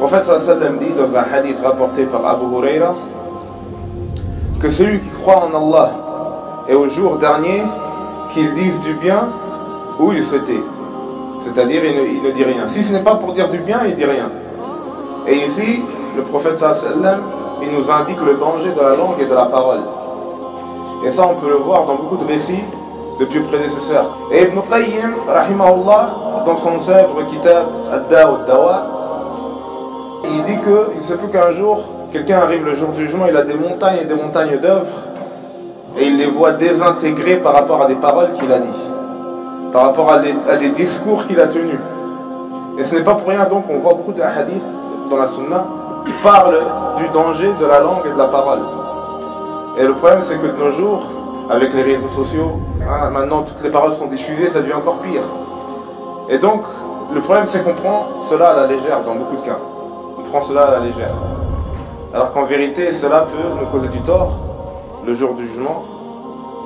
prophète sallallahu alayhi wa sallam dit dans un hadith rapporté par Abu Huraira que celui qui croit en Allah et au jour dernier, qu'il dise du bien ou il se tait. C'est-à-dire il ne dit rien. Si ce n'est pas pour dire du bien, il ne dit rien. Et ici, le prophète sallallahu alayhi wa sallam, il nous indique le danger de la langue et de la parole. Et ça, on peut le voir dans beaucoup de récits depuis le prédécesseur. Et Ibn Qayyim, rahimahullah, dans son célèbre kitab Ad-Da' wad-Dawa, il dit qu'il se peut qu'un jour, quelqu'un arrive le jour du jugement, il a des montagnes et des montagnes d'œuvres, et il les voit désintégrées par rapport à des paroles qu'il a dit, par rapport à des discours qu'il a tenus. Et ce n'est pas pour rien donc qu'on voit beaucoup de hadiths dans la sunna qui parlent du danger de la langue et de la parole. Et le problème c'est que de nos jours, avec les réseaux sociaux, maintenant toutes les paroles sont diffusées, ça devient encore pire. Et donc, le problème c'est qu'on prend cela à la légère dans beaucoup de cas. On prend cela à la légère. Alors qu'en vérité, cela peut nous causer du tort le jour du jugement.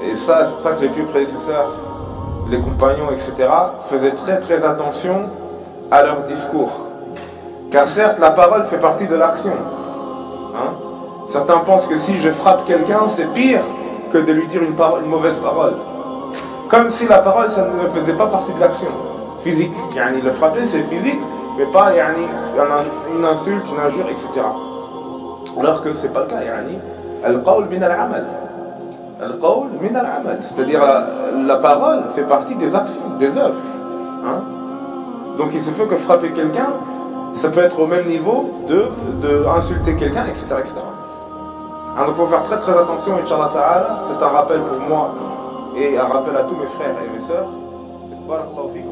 Et ça, c'est pour ça que les plus prédécesseurs, les compagnons, etc., faisaient très très attention à leur discours. Car certes, la parole fait partie de l'action. Certains pensent que si je frappe quelqu'un, c'est pire que de lui dire une mauvaise parole. Comme si la parole, ça ne faisait pas partie de l'action physique. Yani, le frapper, c'est physique, mais pas une insulte, une injure, etc. Alors que ce n'est pas le cas. Al-qawl min al-amal. Al-qawl min al-amal. C'est-à-dire la parole fait partie des actions, des œuvres. Donc il se peut que frapper quelqu'un, ça peut être au même niveau de insulter quelqu'un, etc. etc. Donc il faut faire très très attention, Inch'Allah Ta'ala. C'est un rappel pour moi et un rappel à tous mes frères et mes sœurs. Barakallahu fikum.